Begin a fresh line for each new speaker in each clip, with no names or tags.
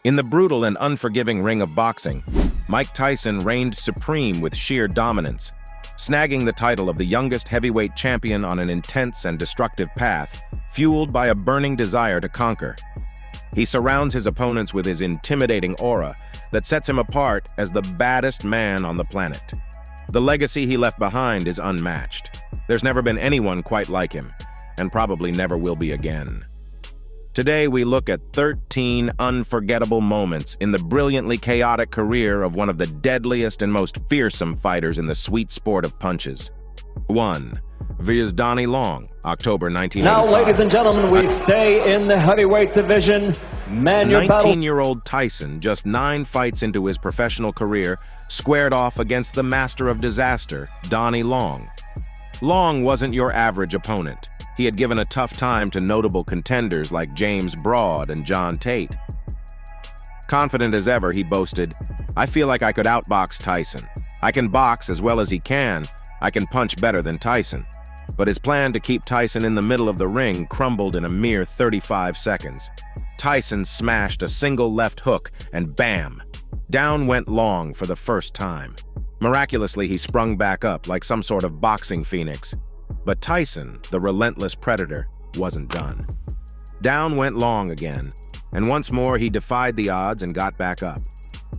In the brutal and unforgiving ring of boxing, Mike Tyson reigned supreme with sheer dominance, snagging the title of the youngest heavyweight champion on an intense and destructive path, fueled by a burning desire to conquer. He surrounds his opponents with his intimidating aura that sets him apart as the baddest man on the planet. The legacy he left behind is unmatched. There's never been anyone quite like him, and probably never will be again. Today, we look at 13 unforgettable moments in the brilliantly chaotic career of one of the deadliest and most fearsome fighters in the sweet sport of punches. 1. vs. Donnie Long, October 1985.
Now, ladies and gentlemen, we stay in the heavyweight division. Man, your
19-year-old Tyson, just 9 fights into his professional career, squared off against the master of disaster, Donnie Long. Long wasn't your average opponent. He had given a tough time to notable contenders like James Broad and John Tate. Confident as ever, he boasted, "I feel like I could outbox Tyson. I can box as well as he can. I can punch better than Tyson." But his plan to keep Tyson in the middle of the ring crumbled in a mere 35 seconds. Tyson smashed a single left hook, and bam! Down went Long for the first time. Miraculously, he sprung back up like some sort of boxing phoenix. But Tyson, the relentless predator, wasn't done. Down went Long again, and once more he defied the odds and got back up.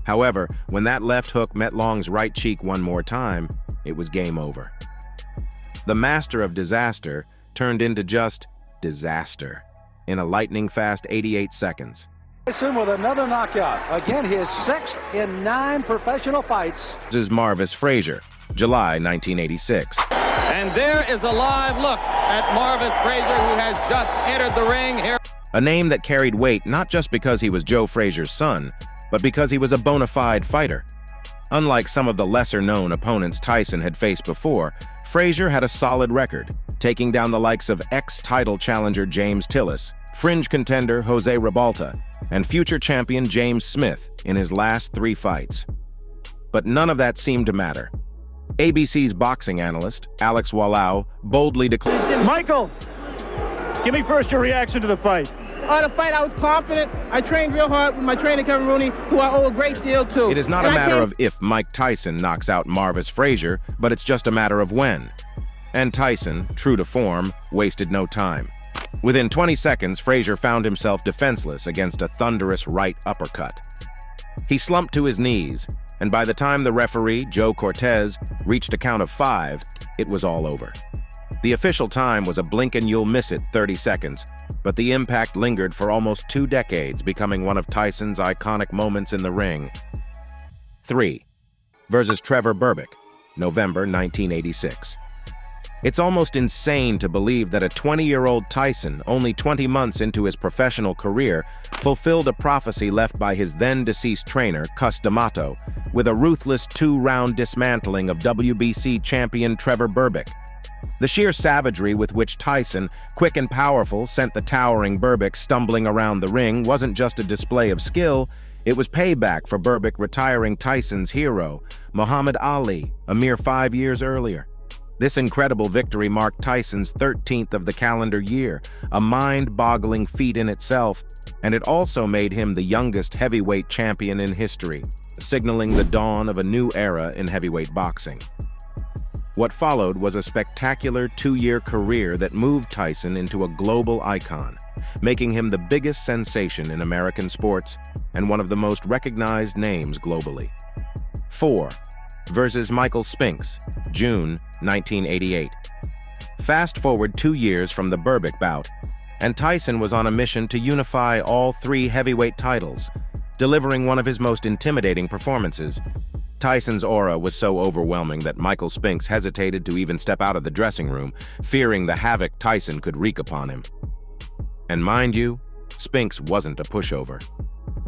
However, when that left hook met Long's right cheek one more time, it was game over. The master of disaster turned into just disaster in a lightning-fast 88 seconds.
Tyson with another knockout. Again, his 6th in 9 professional fights.
This is Marvis Frazier, July 1986.
And there is a live look at Marvis Frazier, who has just entered the ring here.
A name that carried weight not just because he was Joe Frazier's son, but because he was a bona fide fighter. Unlike some of the lesser-known opponents Tyson had faced before, Frazier had a solid record, taking down the likes of ex-title challenger James Tillis, fringe contender Jose Ribalta, and future champion James Smith in his last 3 fights. But none of that seemed to matter. ABC's boxing analyst, Alex Wallau, boldly declared,
"Michael, give me first your reaction to the fight."
The fight, I was confident. I trained real hard with my trainer, Kevin Rooney, who I owe a great deal to.
It is not a matter of if Mike Tyson knocks out Marvis Frazier, but it's just a matter of when. And Tyson, true to form, wasted no time. Within 20 seconds, Frazier found himself defenseless against a thunderous right uppercut. He slumped to his knees, and by the time the referee, Joe Cortez, reached a count of 5, it was all over. The official time was a blink-and-you'll-miss-it 30 seconds, but the impact lingered for almost 2 decades, becoming one of Tyson's iconic moments in the ring. 3. vs. Trevor Berbick, November 1986. It's almost insane to believe that a 20-year-old Tyson, only 20 months into his professional career, fulfilled a prophecy left by his then-deceased trainer, Cus D'Amato, with a ruthless 2-round dismantling of WBC champion Trevor Berbick. The sheer savagery with which Tyson, quick and powerful, sent the towering Berbick stumbling around the ring wasn't just a display of skill, it was payback for Berbick retiring Tyson's hero, Muhammad Ali, a mere 5 years earlier. This incredible victory marked Tyson's 13th of the calendar year, a mind-boggling feat in itself, and it also made him the youngest heavyweight champion in history, signaling the dawn of a new era in heavyweight boxing. What followed was a spectacular 2-year career that moved Tyson into a global icon, making him the biggest sensation in American sports and one of the most recognized names globally. 4. vs. Michael Spinks, June 1988. Fast forward 2 years from the Berbick bout, and Tyson was on a mission to unify all 3 heavyweight titles, delivering one of his most intimidating performances. Tyson's aura was so overwhelming that Michael Spinks hesitated to even step out of the dressing room, fearing the havoc Tyson could wreak upon him. And mind you, Spinks wasn't a pushover.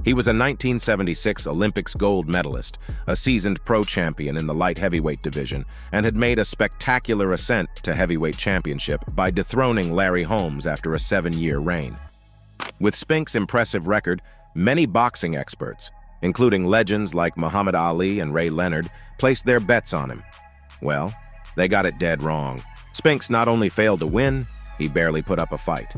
He was a 1976 Olympics gold medalist, a seasoned pro champion in the light heavyweight division, and had made a spectacular ascent to heavyweight championship by dethroning Larry Holmes after a 7-year reign. With Spinks' impressive record, many boxing experts, including legends like Muhammad Ali and Ray Leonard, placed their bets on him. Well, they got it dead wrong. Spinks not only failed to win, he barely put up a fight.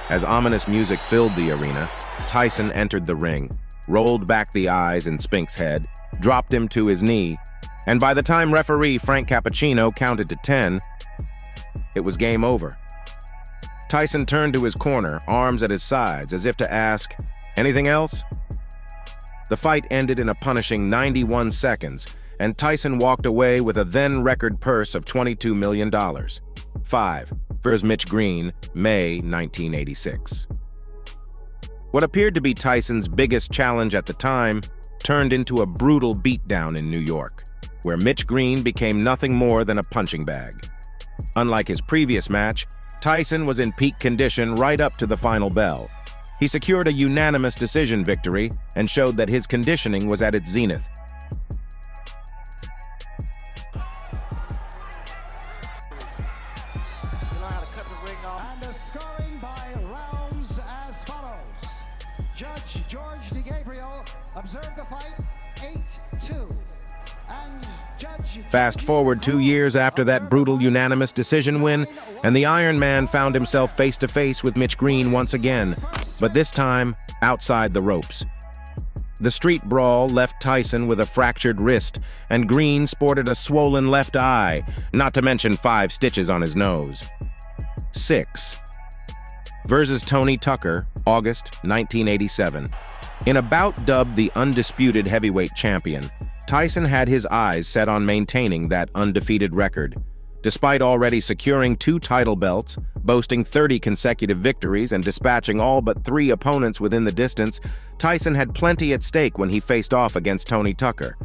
As ominous music filled the arena, Tyson entered the ring, rolled back the eyes in Spink's head, dropped him to his knee, and by the time referee Frank Cappuccino counted to 10, it was game over. Tyson turned to his corner, arms at his sides, as if to ask, "Anything else?" The fight ended in a punishing 91 seconds, and Tyson walked away with a then-record purse of $22 million. 5. Versus Mitch Green, May 1986. What appeared to be Tyson's biggest challenge at the time turned into a brutal beatdown in New York, where Mitch Green became nothing more than a punching bag. Unlike his previous match, Tyson was in peak condition right up to the final bell. He secured a unanimous decision victory and showed that his conditioning was at its zenith.
And the scoring by rounds as follows. Judge George DeGabriel observed the fight 8-2. And Judge...
Fast forward 2 years after that brutal unanimous decision win, and the Iron Man found himself face-to-face with Mitch Green once again, but this time outside the ropes. The street brawl left Tyson with a fractured wrist, and Green sported a swollen left eye, not to mention 5 stitches on his nose. 6. Versus Tony Tucker, August 1987. In a bout dubbed the Undisputed Heavyweight Champion, Tyson had his eyes set on maintaining that undefeated record. Despite already securing 2 title belts, boasting 30 consecutive victories, and dispatching all but 3 opponents within the distance, Tyson had plenty at stake when he faced off against Tony Tucker.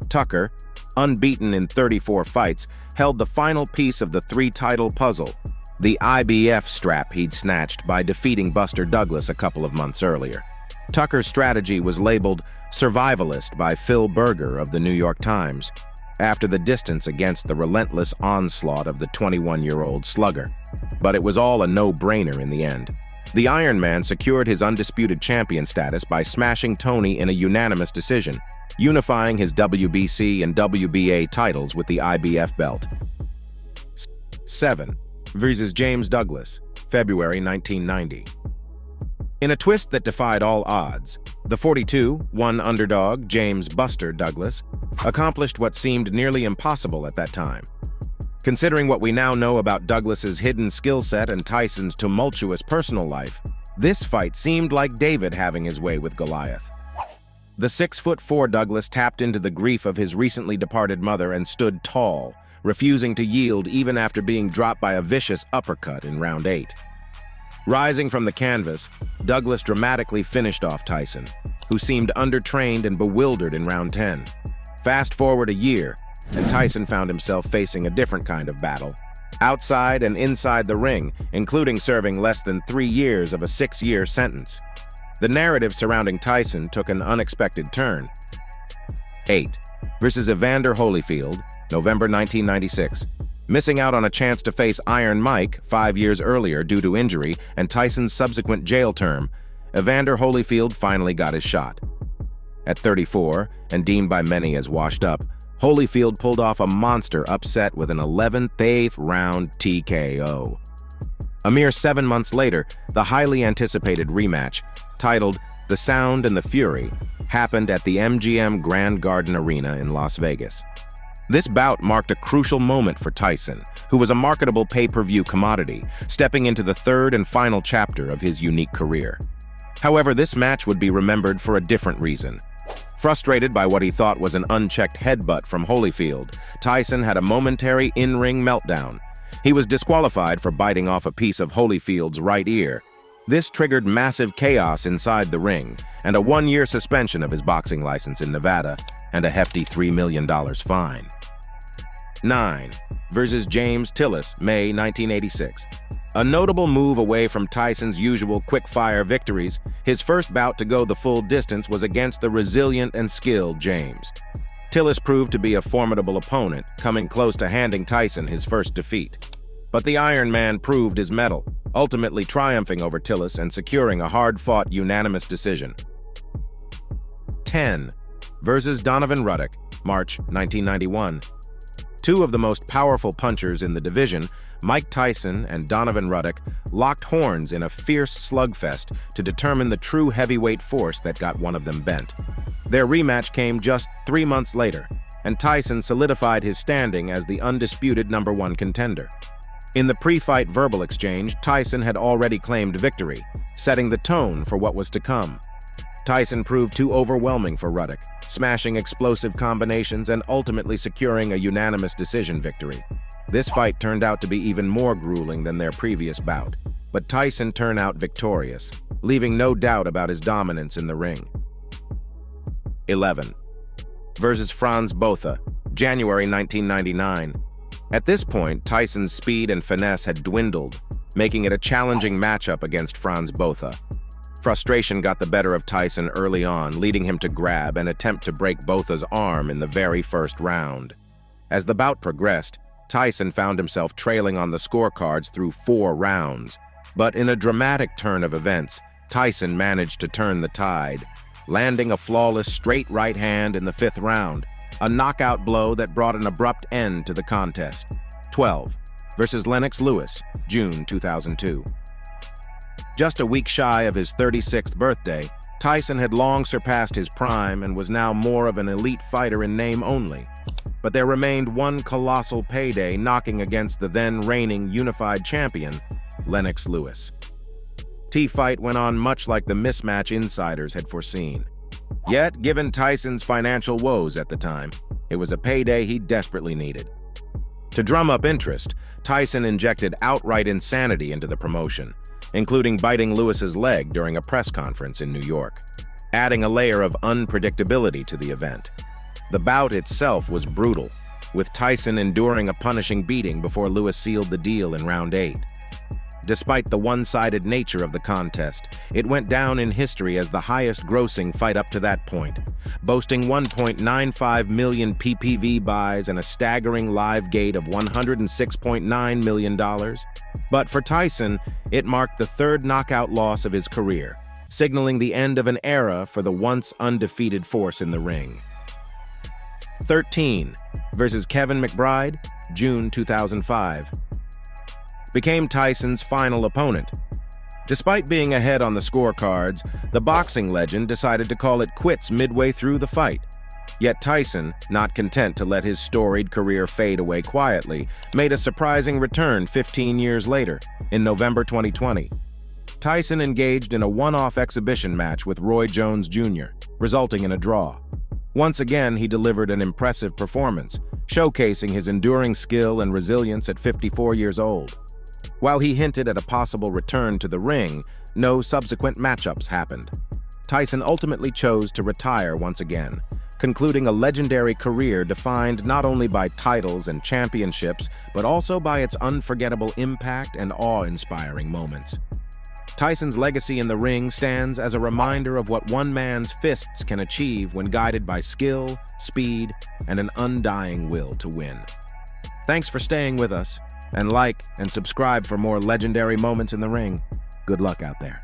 Tucker, unbeaten in 34 fights, held the final piece of the 3-title puzzle, the IBF strap he'd snatched by defeating Buster Douglas a couple of months earlier. Tucker's strategy was labeled survivalist by Phil Berger of the New York Times, after the distance against the relentless onslaught of the 21-year-old slugger. But it was all a no-brainer in the end. The Iron Man secured his undisputed champion status by smashing Tony in a unanimous decision, unifying his WBC and WBA titles with the IBF belt. 7. Versus James Douglas, February 1990. In a twist that defied all odds, the 42-1 underdog James "Buster" Douglas accomplished what seemed nearly impossible at that time. Considering what we now know about Douglas's hidden skill set and Tyson's tumultuous personal life, this fight seemed like David having his way with Goliath. The 6'4" Douglas tapped into the grief of his recently departed mother and stood tall, refusing to yield even after being dropped by a vicious uppercut in round 8. Rising from the canvas, Douglas dramatically finished off Tyson, who seemed undertrained and bewildered in round 10. Fast forward a year, and Tyson found himself facing a different kind of battle, outside and inside the ring, including serving less than 3 years of a 6-year sentence. The narrative surrounding Tyson took an unexpected turn. 8. Versus Evander Holyfield, November 1996. Missing out on a chance to face Iron Mike 5 years earlier due to injury and Tyson's subsequent jail term, Evander Holyfield finally got his shot. At 34, and deemed by many as washed up, Holyfield pulled off a monster upset with an 11th round TKO. A mere 7 months later, the highly anticipated rematch, titled The Sound and the Fury, happened at the MGM Grand Garden Arena in Las Vegas. This bout marked a crucial moment for Tyson, who was a marketable pay-per-view commodity, stepping into the 3rd and final chapter of his unique career. However, this match would be remembered for a different reason. Frustrated by what he thought was an unchecked headbutt from Holyfield, Tyson had a momentary in-ring meltdown. He was disqualified for biting off a piece of Holyfield's right ear. This triggered massive chaos inside the ring, and a 1-year suspension of his boxing license in Nevada, and a hefty $3 million fine. 9. Versus James Tillis, May 1986. A notable move away from Tyson's usual quick-fire victories, his first bout to go the full distance was against the resilient and skilled James. Tillis proved to be a formidable opponent, coming close to handing Tyson his first defeat. But the Iron Man proved his mettle, ultimately triumphing over Tillis and securing a hard-fought unanimous decision. 10. Versus Donovan Ruddock, March 1991. Two of the most powerful punchers in the division, Mike Tyson and Donovan Ruddock, locked horns in a fierce slugfest to determine the true heavyweight force that got one of them bent. Their rematch came just 3 months later, and Tyson solidified his standing as the undisputed #1 contender. In the pre-fight verbal exchange, Tyson had already claimed victory, setting the tone for what was to come. Tyson proved too overwhelming for Ruddock, smashing explosive combinations and ultimately securing a unanimous decision victory. This fight turned out to be even more grueling than their previous bout, but Tyson turned out victorious, leaving no doubt about his dominance in the ring. 11. Versus Franz Botha, January 1999. At this point, Tyson's speed and finesse had dwindled, making it a challenging matchup against Franz Botha. Frustration got the better of Tyson early on, leading him to grab and attempt to break Botha's arm in the very first round. As the bout progressed, Tyson found himself trailing on the scorecards through 4 rounds. But in a dramatic turn of events, Tyson managed to turn the tide, landing a flawless straight right hand in the 5th round, a knockout blow that brought an abrupt end to the contest. 12. Versus Lennox Lewis, June 2002. Just a week shy of his 36th birthday, Tyson had long surpassed his prime and was now more of an elite fighter in name only. But there remained one colossal payday knocking against the then reigning unified champion, Lennox Lewis. T-Fight went on much like the mismatch insiders had foreseen. Yet, given Tyson's financial woes at the time, it was a payday he desperately needed. To drum up interest, Tyson injected outright insanity into the promotion, including biting Lewis's leg during a press conference in New York, adding a layer of unpredictability to the event. The bout itself was brutal, with Tyson enduring a punishing beating before Lewis sealed the deal in round 8. Despite the one-sided nature of the contest, it went down in history as the highest-grossing fight up to that point, boasting 1.95 million PPV buys and a staggering live gate of $106.9 million. But for Tyson, it marked the 3rd knockout loss of his career, signaling the end of an era for the once undefeated force in the ring. 13. Versus Kevin McBride, June 2005. Became Tyson's final opponent. Despite being ahead on the scorecards, the boxing legend decided to call it quits midway through the fight. Yet Tyson, not content to let his storied career fade away quietly, made a surprising return 15 years later, in November 2020. Tyson engaged in a one-off exhibition match with Roy Jones Jr., resulting in a draw. Once again, he delivered an impressive performance, showcasing his enduring skill and resilience at 54 years old. While he hinted at a possible return to the ring, no subsequent matchups happened. Tyson ultimately chose to retire once again, concluding a legendary career defined not only by titles and championships, but also by its unforgettable impact and awe-inspiring moments. Tyson's legacy in the ring stands as a reminder of what one man's fists can achieve when guided by skill, speed, and an undying will to win. Thanks for staying with us, and like and subscribe for more legendary moments in the ring. Good luck out there.